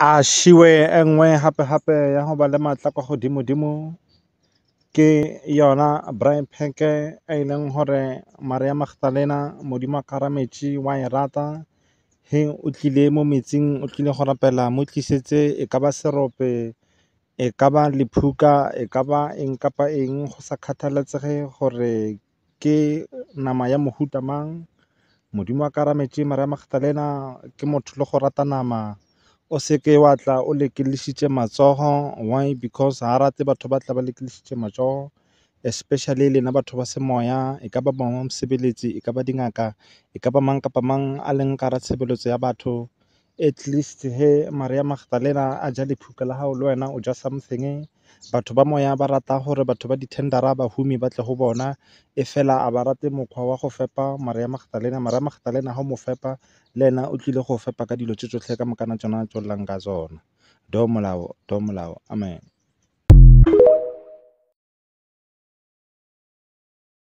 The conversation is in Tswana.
a šiwe e nngwe gape-gape ya go ba le maatla kwa godimo-dimo ke yona braai pack e e leng gore Maria Magdalena Modimo a karametše wa e rata. He o tlile mo metsing o tlile go rapela mo tlisetse e ka ba serope, e ka ba lephuka, e ka ba eng kapa eng, go sa kgathaletsege gore ke nama ya mohuta mang. Modimo a karametše Maria Magdalena ke motho le go rata nama. O seke wa tla o lekelešiše matsogo. Why? Because ga rate batho ba tla ba lekelešiše matsogo, especially lena batho ba semoya, e ka ba bangwe mosebeletsi, e ka ba dingaka, e ka ba mang kapa mang a leng kara tshebeletso ya batho. At least he Maria Magdalena a ja lephuka la hao le wena o ja something. Batho ba moya ba rata gore batho ba di-tender-a bahumi ba tle go bona, e fela a ba rate mokgwa wa go fepa Maria Magdalena. Maria Magdalena ga o mo fepa le ena o tlile go fepa ka dilo tse tsotlhe ka mokana tsona tsolelang ka tsona. Do molao, amen.